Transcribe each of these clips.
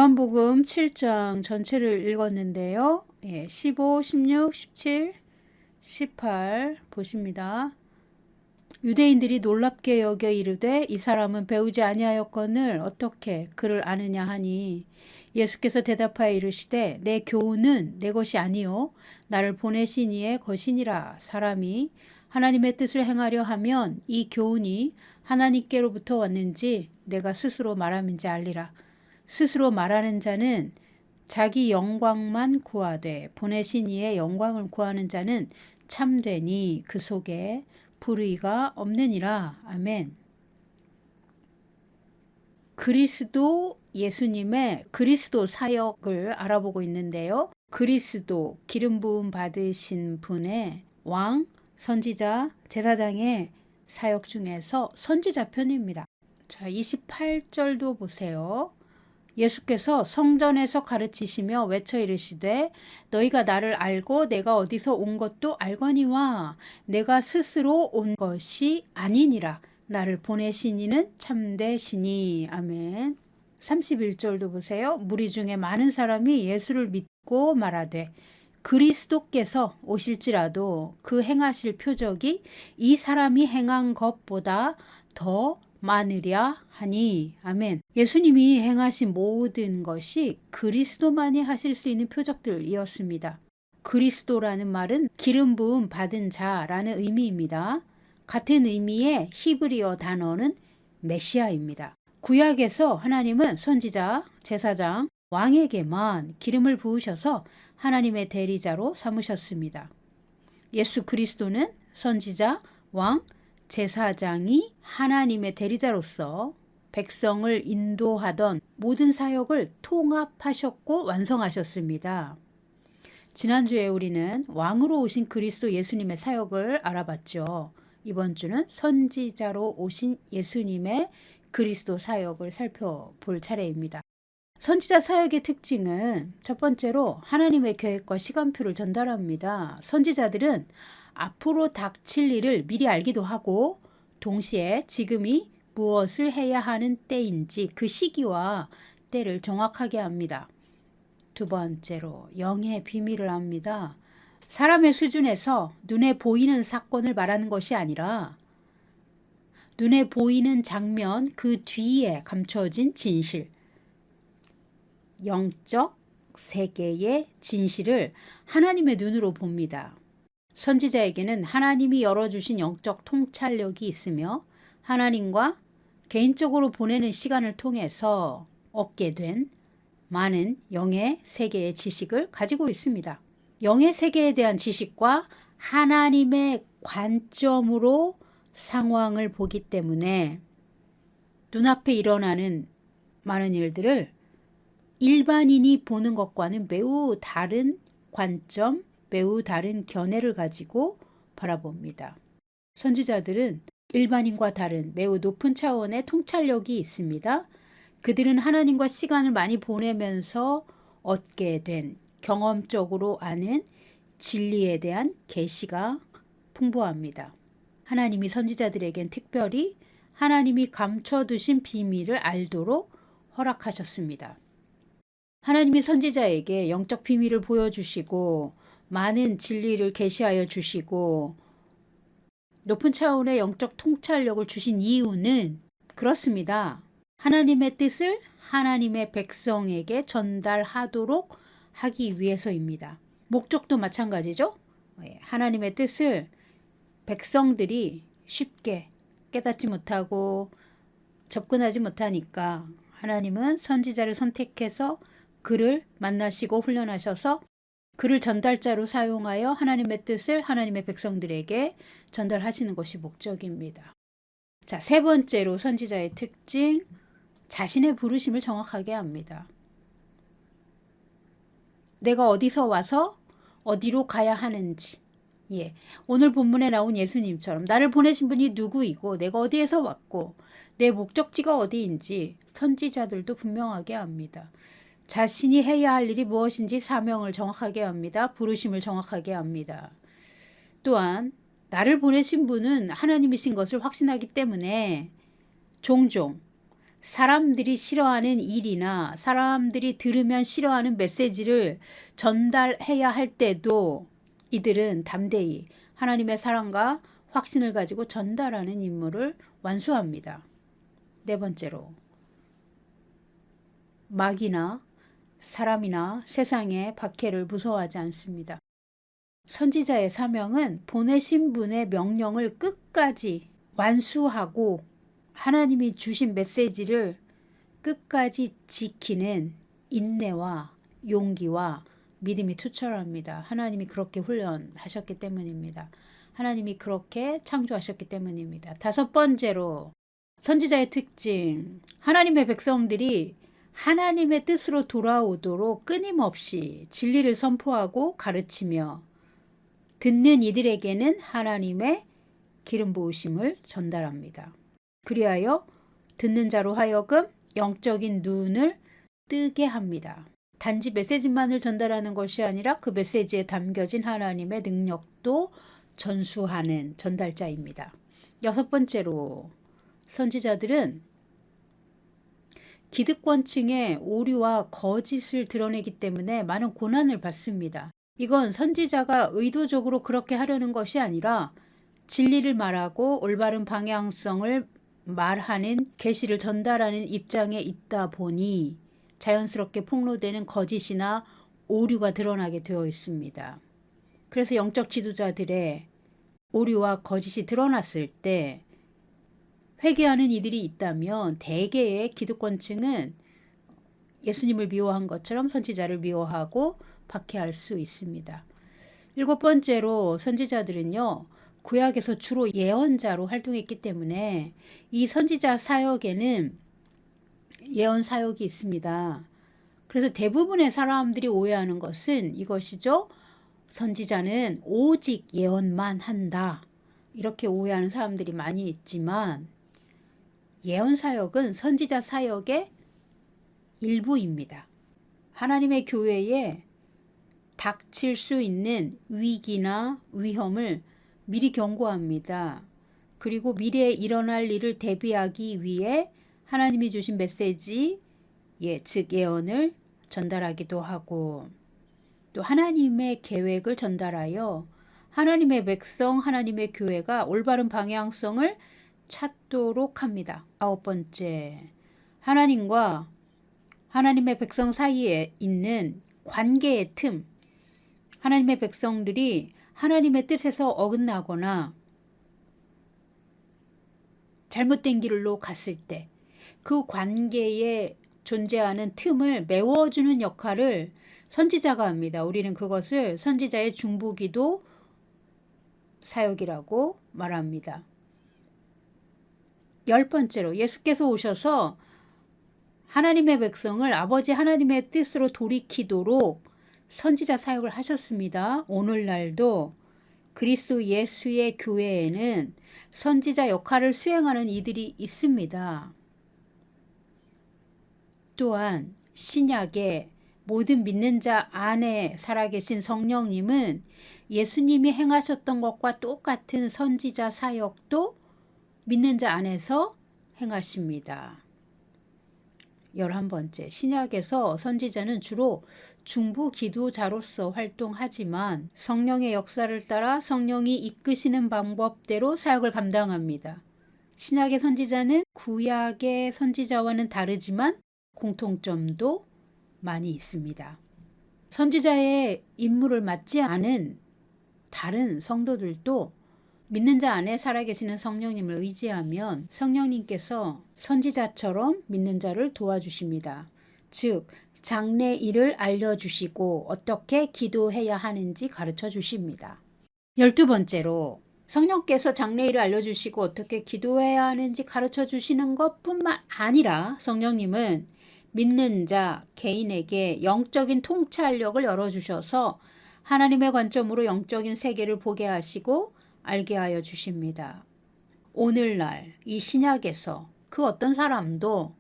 요한복음 7장 전체를 읽었는데요. 15, 16, 17, 18 보십니다. 유대인들이 놀랍게 여겨 이르되 이 사람은 배우지 아니하였거늘 어떻게 그를 아느냐 하니 예수께서 대답하여 이르시되 내 교훈은 내 것이 아니요 나를 보내신 이의 것이니라. 사람이 하나님의 뜻을 행하려 하면 이 교훈이 하나님께로부터 왔는지 내가 스스로 말함인지 알리라. 스스로 말하는 자는 자기 영광만 구하되 보내신 이의 영광을 구하는 자는 참되니 그 속에 불의가 없느니라. 아멘. 그리스도 예수님의 그리스도 사역을 알아보고 있는데요. 그리스도 기름 부음 받으신 분의 왕, 선지자, 제사장의 사역 중에서 선지자 편입니다. 자, 28절도 보세요. 예수께서 성전에서 가르치시며 외쳐 이르시되 너희가 나를 알고 내가 어디서 온 것도 알거니와 내가 스스로 온 것이 아니니라. 나를 보내신 이는 참되시니. 아멘. 31절도 보세요. 무리 중에 많은 사람이 예수를 믿고 말하되 그리스도께서 오실지라도 그 행하실 표적이 이 사람이 행한 것보다 더 많으랴 하니. 아멘. 예수님이 행하신 모든 것이 그리스도만이 하실 수 있는 표적들이었습니다. 그리스도라는 말은 기름 부음 받은 자라는 의미입니다. 같은 의미의 히브리어 단어는 메시아입니다. 구약에서 하나님은 선지자, 제사장, 왕에게만 기름을 부으셔서 하나님의 대리자로 삼으셨습니다. 예수 그리스도는 선지자, 왕, 제사장이 하나님의 대리자로서 백성을 인도하던 모든 사역을 통합하셨고 완성하셨습니다. 지난주에 우리는 왕으로 오신 그리스도 예수님의 사역을 알아봤죠. 이번 주는 선지자로 오신 예수님의 그리스도 사역을 살펴볼 차례입니다. 선지자 사역의 특징은 첫 번째로 하나님의 계획과 시간표를 전달합니다. 선지자들은 앞으로 닥칠 일을 미리 알기도 하고 동시에 지금이 무엇을 해야 하는 때인지 그 시기와 때를 정확하게 합니다. 두 번째로 영의 비밀을 압니다. 사람의 수준에서 눈에 보이는 사건을 말하는 것이 아니라 눈에 보이는 장면 그 뒤에 감춰진 진실, 영적 세계의 진실을 하나님의 눈으로 봅니다. 선지자에게는 하나님이 열어주신 영적 통찰력이 있으며 하나님과 개인적으로 보내는 시간을 통해서 얻게 된 많은 영의 세계의 지식을 가지고 있습니다. 영의 세계에 대한 지식과 하나님의 관점으로 상황을 보기 때문에 눈앞에 일어나는 많은 일들을 일반인이 보는 것과는 매우 다른 관점, 매우 다른 견해를 가지고 바라봅니다. 선지자들은 일반인과 다른 매우 높은 차원의 통찰력이 있습니다. 그들은 하나님과 시간을 많이 보내면서 얻게 된 경험적으로 아는 진리에 대한 계시가 풍부합니다. 하나님이 선지자들에겐 특별히 하나님이 감춰두신 비밀을 알도록 허락하셨습니다. 하나님이 선지자에게 영적 비밀을 보여주시고 많은 진리를 계시하여 주시고 높은 차원의 영적 통찰력을 주신 이유는 그렇습니다. 하나님의 뜻을 하나님의 백성에게 전달하도록 하기 위해서입니다. 목적도 마찬가지죠. 하나님의 뜻을 백성들이 쉽게 깨닫지 못하고 접근하지 못하니까 하나님은 선지자를 선택해서 그를 만나시고 훈련하셔서 그를 전달자로 사용하여 하나님의 뜻을 하나님의 백성들에게 전달하시는 것이 목적입니다. 자, 세 번째로 선지자의 특징, 자신의 부르심을 정확하게 합니다. 내가 어디서 와서 어디로 가야 하는지, 오늘 본문에 나온 예수님처럼 나를 보내신 분이 누구이고 내가 어디에서 왔고 내 목적지가 어디인지 선지자들도 분명하게 합니다. 자신이 해야 할 일이 무엇인지 사명을 정확하게 합니다. 부르심을 정확하게 합니다. 또한 나를 보내신 분은 하나님이신 것을 확신하기 때문에 종종 사람들이 싫어하는 일이나 사람들이 들으면 싫어하는 메시지를 전달해야 할 때도 이들은 담대히 하나님의 사랑과 확신을 가지고 전달하는 임무를 완수합니다. 네 번째로, 마귀나 사람이나 세상의 박해를 무서워하지 않습니다. 선지자의 사명은 보내신 분의 명령을 끝까지 완수하고 하나님이 주신 메시지를 끝까지 지키는 인내와 용기와 믿음이 투철합니다. 하나님이 그렇게 훈련하셨기 때문입니다. 하나님이 그렇게 창조하셨기 때문입니다. 다섯 번째로, 선지자의 특징, 하나님의 백성들이 하나님의 뜻으로 돌아오도록 끊임없이 진리를 선포하고 가르치며 듣는 이들에게는 하나님의 기름 부으심을 전달합니다. 그리하여 듣는 자로 하여금 영적인 눈을 뜨게 합니다. 단지 메시지만을 전달하는 것이 아니라 그 메시지에 담겨진 하나님의 능력도 전수하는 전달자입니다. 여섯 번째로, 선지자들은 기득권층의 오류와 거짓을 드러내기 때문에 많은 고난을 받습니다. 이건 선지자가 의도적으로 그렇게 하려는 것이 아니라 진리를 말하고 올바른 방향성을 말하는 계시를 전달하는 입장에 있다 보니 자연스럽게 폭로되는 거짓이나 오류가 드러나게 되어 있습니다. 그래서 영적 지도자들의 오류와 거짓이 드러났을 때 회개하는 이들이 있다면 대개의 기득권층은 예수님을 미워한 것처럼 선지자를 미워하고 박해할 수 있습니다. 일곱 번째로, 선지자들은요, 구약에서 주로 예언자로 활동했기 때문에 이 선지자 사역에는 예언 사역이 있습니다. 그래서 대부분의 사람들이 오해하는 것은 이것이죠. 선지자는 오직 예언만 한다. 이렇게 오해하는 사람들이 많이 있지만 예언 사역은 선지자 사역의 일부입니다. 하나님의 교회에 닥칠 수 있는 위기나 위험을 미리 경고합니다. 그리고 미래에 일어날 일을 대비하기 위해 하나님이 주신 메시지, 즉 예언을 전달하기도 하고 또 하나님의 계획을 전달하여 하나님의 백성, 하나님의 교회가 올바른 방향성을 찾도록 합니다. 아홉 번째, 하나님과 하나님의 백성 사이에 있는 관계의 틈, 하나님의 백성들이 하나님의 뜻에서 어긋나거나 잘못된 길로 갔을 때 그 관계에 존재하는 틈을 메워주는 역할을 선지자가 합니다. 우리는 그것을 선지자의 중보기도 사역이라고 말합니다. 열 번째로, 예수께서 오셔서 하나님의 백성을 아버지 하나님의 뜻으로 돌이키도록 선지자 사역을 하셨습니다. 오늘날도 그리스도 예수의 교회에는 선지자 역할을 수행하는 이들이 있습니다. 또한 신약의 모든 믿는 자 안에 살아계신 성령님은 예수님이 행하셨던 것과 똑같은 선지자 사역도 믿는 자 안에서 행하십니다. 11번째, 신약에서 선지자는 주로 중보 기도자로서 활동하지만 성령의 역사를 따라 성령이 이끄시는 방법대로 사역을 감당합니다. 신약의 선지자는 구약의 선지자와는 다르지만 공통점도 많이 있습니다. 선지자의 임무를 맡지 않은 다른 성도들도 믿는 자 안에 살아계시는 성령님을 의지하면 성령님께서 선지자처럼 믿는 자를 도와주십니다. 즉, 장래 일을 알려주시고 어떻게 기도해야 하는지 가르쳐 주십니다. 12번째로, 성령께서 장래 일을 알려주시고 어떻게 기도해야 하는지 가르쳐 주시는 것뿐만 아니라 성령님은 믿는 자 개인에게 영적인 통찰력을 열어주셔서 하나님의 관점으로 영적인 세계를 보게 하시고 알게 하여 주십니다. 오늘날 이 신약에서 그 어떤 사람도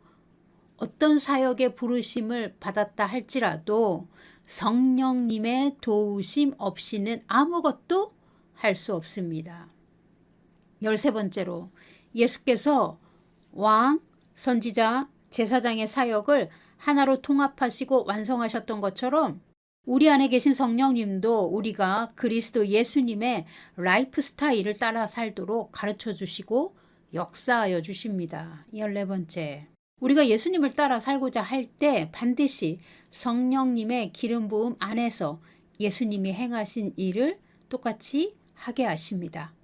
어떤 사역의 부르심을 받았다 할지라도 성령님의 도우심 없이는 아무것도 할 수 없습니다. 13번째로, 예수께서 왕, 선지자, 제사장의 사역을 하나로 통합하시고 완성하셨던 것처럼 우리 안에 계신 성령님도 우리가 그리스도 예수님의 라이프 스타일을 따라 살도록 가르쳐 주시고 역사하여 주십니다. 14번째, 우리가 예수님을 따라 살고자 할 때 반드시 성령님의 기름 부음 안에서 예수님이 행하신 일을 똑같이 하게 하십니다.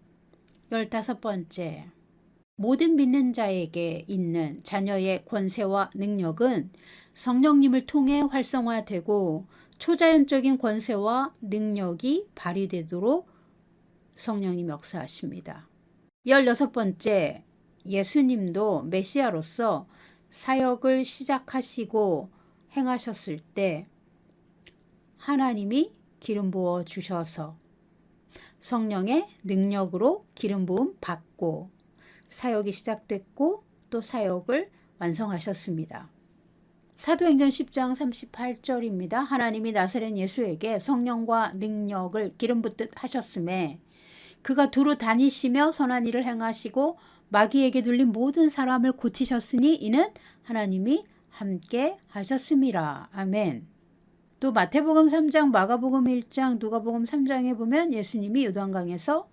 15번째, 모든 믿는 자에게 있는 자녀의 권세와 능력은 성령님을 통해 활성화되고 초자연적인 권세와 능력이 발휘되도록 성령님 역사하십니다. 16번째, 예수님도 메시아로서 사역을 시작하시고 행하셨을 때 하나님이 기름 부어 주셔서 성령의 능력으로 기름 부음 받고 사역이 시작됐고 또 사역을 완성하셨습니다. 사도행전 10장 38절입니다. 하나님이 나사렛 예수에게 성령과 능력을 기름 붓듯 하셨음에 그가 두루 다니시며 선한 일을 행하시고 마귀에게 눌린 모든 사람을 고치셨으니 이는 하나님이 함께 하셨음이라. 아멘. 또 마태복음 3장, 마가복음 1장, 누가복음 3장에 보면 예수님이 요단강에서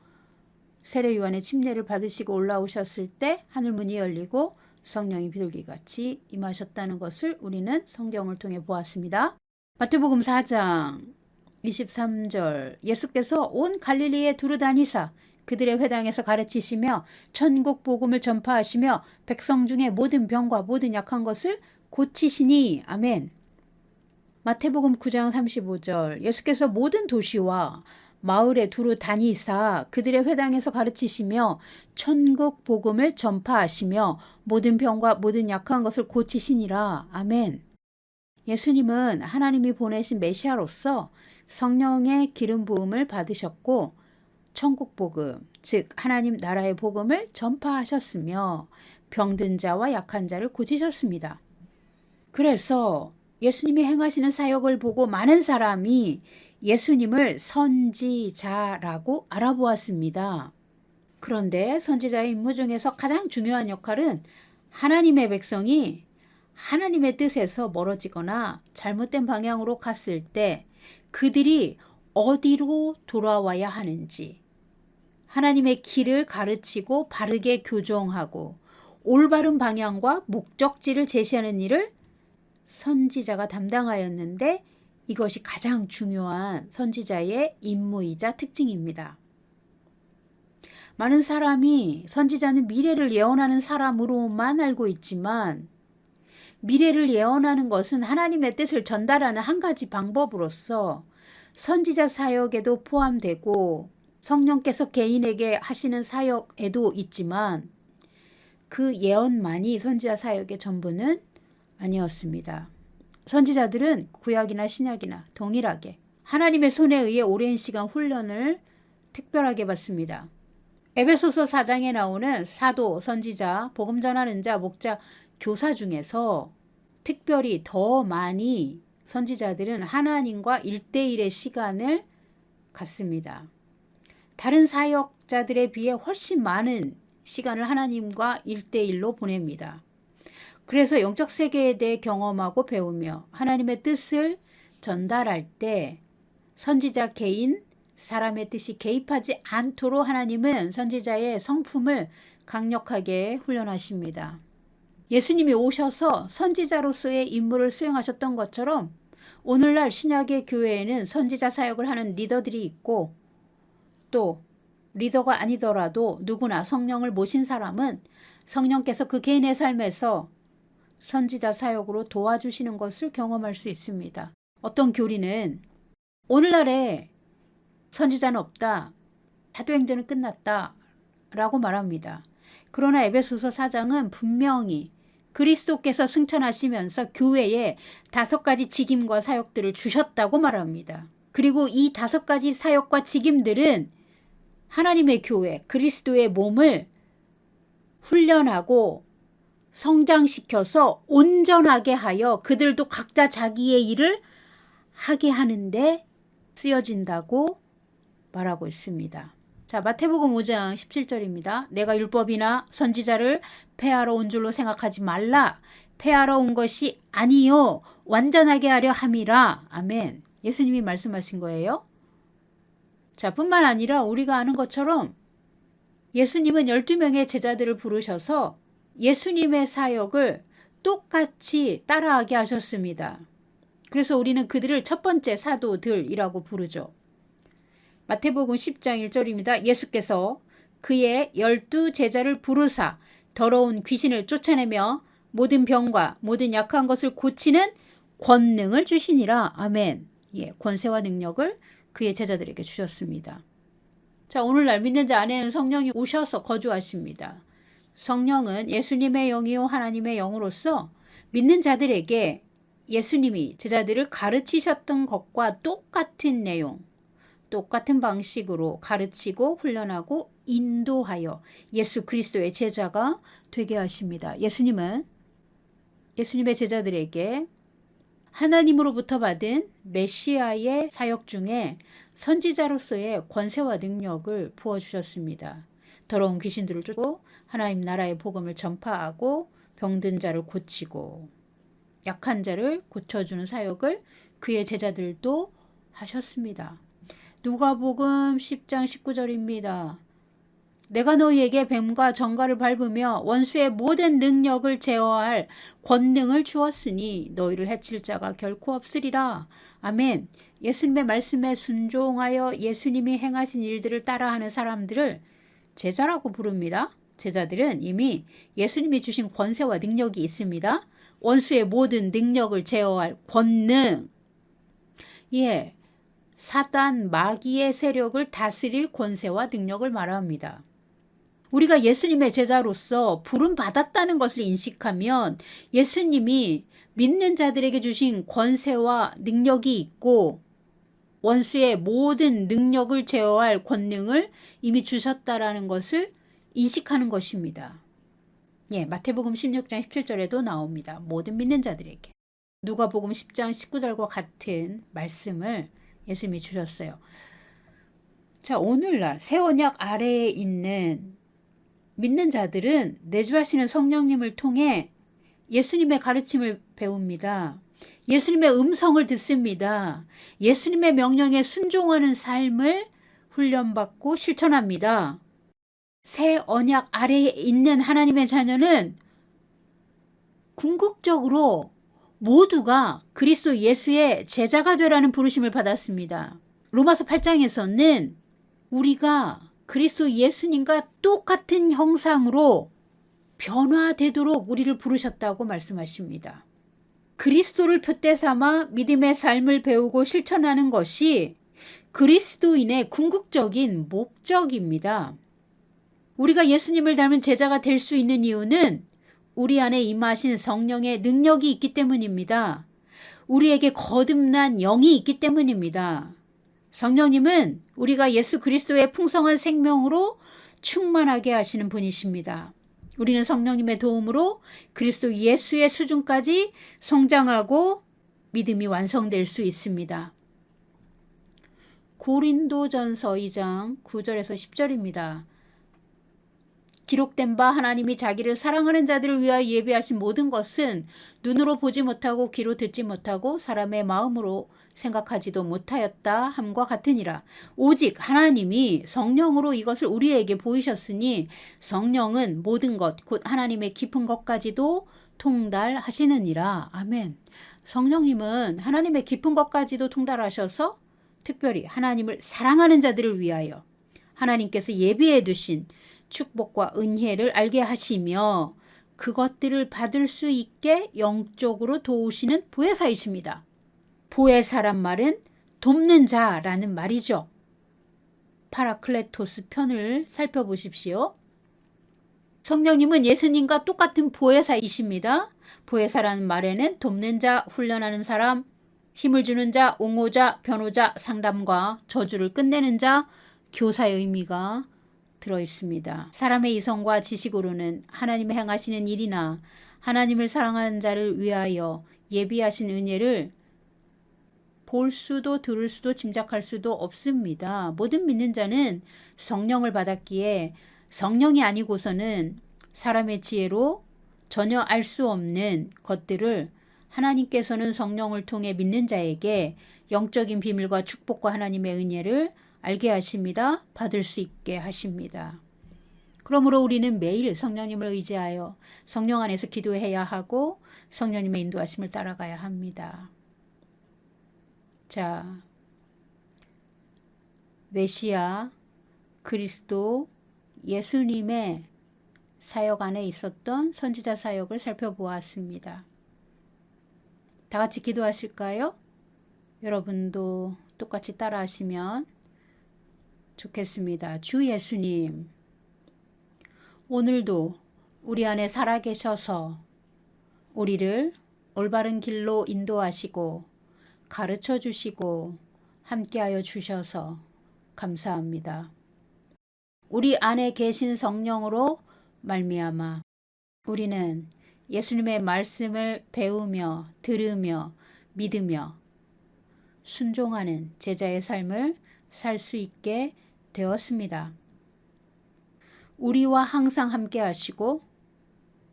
세례 요한의 침례를 받으시고 올라오셨을 때 하늘문이 열리고 성령이 비둘기같이 임하셨다는 것을 우리는 성경을 통해 보았습니다. 마태복음 4장 23절, 예수께서 온 갈릴리에 두루 다니사 그들의 회당에서 가르치시며 천국 복음을 전파하시며 백성 중에 모든 병과 모든 약한 것을 고치시니. 아멘. 마태복음 9장 35절, 예수께서 모든 도시와 마을에 두루 다니사 그들의 회당에서 가르치시며 천국 복음을 전파하시며 모든 병과 모든 약한 것을 고치시니라. 아멘. 예수님은 하나님이 보내신 메시아로서 성령의 기름 부음을 받으셨고 천국 복음, 즉 하나님 나라의 복음을 전파하셨으며 병든 자와 약한 자를 고치셨습니다. 그래서 예수님이 행하시는 사역을 보고 많은 사람이 예수님을 선지자라고 알아보았습니다. 그런데 선지자의 임무 중에서 가장 중요한 역할은 하나님의 백성이 하나님의 뜻에서 멀어지거나 잘못된 방향으로 갔을 때 그들이 어디로 돌아와야 하는지 하나님의 길을 가르치고 바르게 교정하고 올바른 방향과 목적지를 제시하는 일을 선지자가 담당하였는데 이것이 가장 중요한 선지자의 임무이자 특징입니다. 많은 사람이 선지자는 미래를 예언하는 사람으로만 알고 있지만 미래를 예언하는 것은 하나님의 뜻을 전달하는 한 가지 방법으로서 선지자 사역에도 포함되고 성령께서 개인에게 하시는 사역에도 있지만 그 예언만이 선지자 사역의 전부는 아니었습니다. 선지자들은 구약이나 신약이나 동일하게 하나님의 손에 의해 오랜 시간 훈련을 특별하게 받습니다. 에베소서 4장에 나오는 사도, 선지자, 복음 전하는 자, 목자, 교사 중에서 특별히 더 많이 선지자들은 하나님과 1대1의 시간을 갖습니다. 다른 사역자들에 비해 훨씬 많은 시간을 하나님과 1대1로 보냅니다. 그래서 영적 세계에 대해 경험하고 배우며 하나님의 뜻을 전달할 때 선지자 개인, 사람의 뜻이 개입하지 않도록 하나님은 선지자의 성품을 강력하게 훈련하십니다. 예수님이 오셔서 선지자로서의 임무를 수행하셨던 것처럼 오늘날 신약의 교회에는 선지자 사역을 하는 리더들이 있고 또 리더가 아니더라도 누구나 성령을 모신 사람은 성령께서 그 개인의 삶에서 선지자 사역으로 도와주시는 것을 경험할 수 있습니다. 어떤 교리는 오늘날에 선지자는 없다, 사도행전은 끝났다 라고 말합니다. 그러나 에베소서 4장은 분명히 그리스도께서 승천하시면서 교회에 5가지 직임과 사역들을 주셨다고 말합니다. 그리고 이 5가지 사역과 직임들은 하나님의 교회, 그리스도의 몸을 훈련하고 성장시켜서 온전하게 하여 그들도 각자 자기의 일을 하게 하는데 쓰여진다고 말하고 있습니다. 자, 마태복음 5장 17절입니다. 내가 율법이나 선지자를 폐하러 온 줄로 생각하지 말라. 폐하러 온 것이 아니요 완전하게 하려 함이라. 아멘. 예수님이 말씀하신 거예요. 자, 뿐만 아니라 우리가 아는 것처럼 예수님은 12명의 제자들을 부르셔서 예수님의 사역을 똑같이 따라하게 하셨습니다. 그래서 우리는 그들을 첫 번째 사도들이라고 부르죠. 마태복음 10장 1절입니다. 예수께서 그의 12제자를 부르사 더러운 귀신을 쫓아내며 모든 병과 모든 약한 것을 고치는 권능을 주시니라. 아멘. 예, 권세와 능력을 그의 제자들에게 주셨습니다. 자, 오늘날 믿는 자 안에는 성령이 오셔서 거주하십니다. 성령은 예수님의 영이요 하나님의 영으로서 믿는 자들에게 예수님이 제자들을 가르치셨던 것과 똑같은 내용, 똑같은 방식으로 가르치고 훈련하고 인도하여 예수 그리스도의 제자가 되게 하십니다. 예수님은 예수님의 제자들에게 하나님으로부터 받은 메시아의 사역 중에 선지자로서의 권세와 능력을 부어주셨습니다. 더러운 귀신들을 쫓고 하나님 나라의 복음을 전파하고 병든 자를 고치고 약한 자를 고쳐주는 사역을 그의 제자들도 하셨습니다. 누가복음 10장 19절입니다. 내가 너희에게 뱀과 정갈을 밟으며 원수의 모든 능력을 제어할 권능을 주었으니 너희를 해칠 자가 결코 없으리라. 아멘. 예수님의 말씀에 순종하여 예수님이 행하신 일들을 따라하는 사람들을 제자라고 부릅니다. 제자들은 이미 예수님이 주신 권세와 능력이 있습니다. 원수의 모든 능력을 제어할 권능. 예, 사단 마귀의 세력을 다스릴 권세와 능력을 말합니다. 우리가 예수님의 제자로서 부름 받았다는 것을 인식하면 예수님이 믿는 자들에게 주신 권세와 능력이 있고 원수의 모든 능력을 제어할 권능을 이미 주셨다라는 것을 인식하는 것입니다. 예, 마태복음 16장 17절에도 나옵니다. 모든 믿는 자들에게. 누가복음 10장 19절과 같은 말씀을 예수님이 주셨어요. 자, 오늘날 새 언약 아래에 있는 믿는 자들은 내주하시는 성령님을 통해 예수님의 가르침을 배웁니다. 예수님의 음성을 듣습니다. 예수님의 명령에 순종하는 삶을 훈련받고 실천합니다. 새 언약 아래에 있는 하나님의 자녀는 궁극적으로 모두가 그리스도 예수의 제자가 되라는 부르심을 받았습니다. 로마서 8장에서는 우리가 그리스도 예수님과 똑같은 형상으로 변화되도록 우리를 부르셨다고 말씀하십니다. 그리스도를 표대 삼아 믿음의 삶을 배우고 실천하는 것이 그리스도인의 궁극적인 목적입니다. 우리가 예수님을 닮은 제자가 될 수 있는 이유는 우리 안에 임하신 성령의 능력이 있기 때문입니다. 우리에게 거듭난 영이 있기 때문입니다. 성령님은 우리가 예수 그리스도의 풍성한 생명으로 충만하게 하시는 분이십니다. 우리는 성령님의 도움으로 그리스도 예수의 수준까지 성장하고 믿음이 완성될 수 있습니다. 고린도전서 2장 9절에서 10절입니다. 기록된 바 하나님이 자기를 사랑하는 자들을 위하여 예비하신 모든 것은 눈으로 보지 못하고 귀로 듣지 못하고 사람의 마음으로 생각하지도 못하였다 함과 같으니라. 오직 하나님이 성령으로 이것을 우리에게 보이셨으니 성령은 모든 것 곧 하나님의 깊은 것까지도 통달하시느니라. 아멘. 성령님은 하나님의 깊은 것까지도 통달하셔서 특별히 하나님을 사랑하는 자들을 위하여 하나님께서 예비해 두신 축복과 은혜를 알게 하시며 그것들을 받을 수 있게 영적으로 도우시는 보혜사이십니다. 보혜사란 말은 돕는 자라는 말이죠. 파라클레토스 편을 살펴보십시오. 성령님은 예수님과 똑같은 보혜사이십니다. 보혜사라는 말에는 돕는 자, 훈련하는 사람, 힘을 주는 자, 옹호자, 변호자, 상담과 저주를 끝내는 자, 교사의 의미가 들어있습니다. 사람의 이성과 지식으로는 하나님의 행하시는 일이나 하나님을 사랑하는 자를 위하여 예비하신 은혜를 볼 수도 들을 수도 짐작할 수도 없습니다. 모든 믿는 자는 성령을 받았기에 성령이 아니고서는 사람의 지혜로 전혀 알 수 없는 것들을 하나님께서는 성령을 통해 믿는 자에게 영적인 비밀과 축복과 하나님의 은혜를 알게 하십니다. 받을 수 있게 하십니다. 그러므로 우리는 매일 성령님을 의지하여 성령 안에서 기도해야 하고 성령님의 인도하심을 따라가야 합니다. 자, 메시아, 그리스도, 예수님의 사역 안에 있었던 선지자 사역을 살펴보았습니다. 다 같이 기도하실까요? 여러분도 똑같이 따라하시면 좋겠습니다. 주 예수님, 오늘도 우리 안에 살아계셔서 우리를 올바른 길로 인도하시고 가르쳐 주시고 함께하여 주셔서 감사합니다. 우리 안에 계신 성령으로 말미암아 우리는 예수님의 말씀을 배우며 들으며 믿으며 순종하는 제자의 삶을 살 수 있게 되었습니다. 우리와 항상 함께 하시고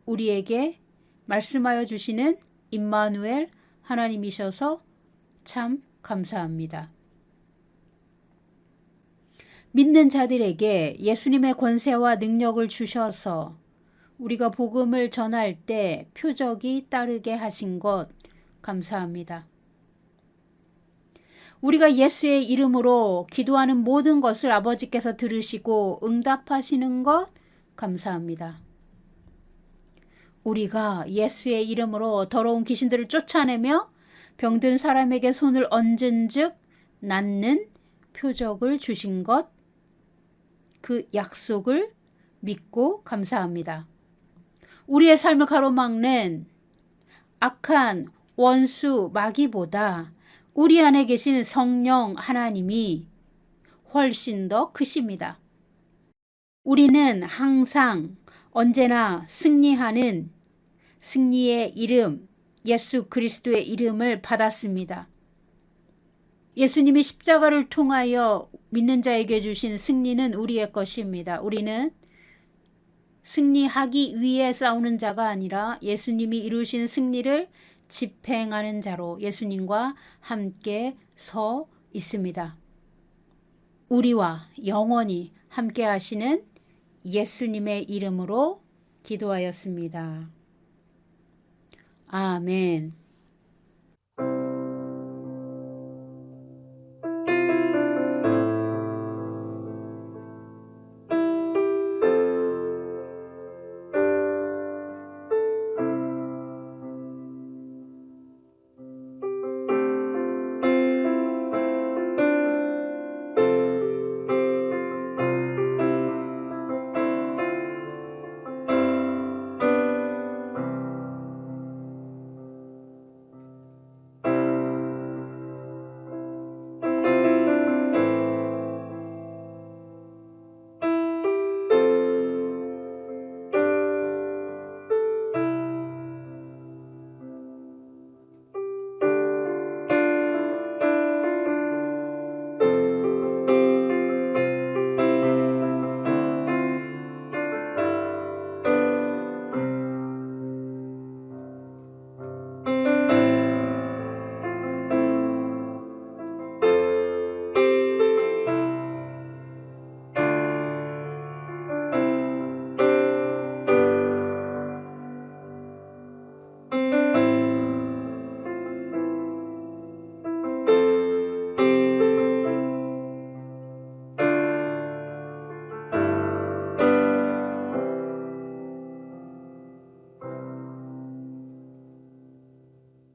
우리에게 말씀하여 주시는 임마누엘 하나님이셔서 참 감사합니다. 믿는 자들에게 예수님의 권세와 능력을 주셔서 우리가 복음을 전할 때 표적이 따르게 하신 것 감사합니다. 우리가 예수의 이름으로 기도하는 모든 것을 아버지께서 들으시고 응답하시는 것 감사합니다. 우리가 예수의 이름으로 더러운 귀신들을 쫓아내며 병든 사람에게 손을 얹은 즉 낫는 표적을 주신 것, 그 약속을 믿고 감사합니다. 우리의 삶을 가로막는 악한 원수 마귀보다 우리 안에 계신 성령 하나님이 훨씬 더 크십니다. 우리는 항상 언제나 승리하는 승리의 이름, 예수 그리스도의 이름을 받았습니다. 예수님이 십자가를 통하여 믿는 자에게 주신 승리는 우리의 것입니다. 우리는 승리하기 위해 싸우는 자가 아니라 예수님이 이루신 승리를 집행하는 자로 예수님과 함께 서 있습니다. 우리와 영원히 함께 하시는 예수님의 이름으로 기도하였습니다. 아멘.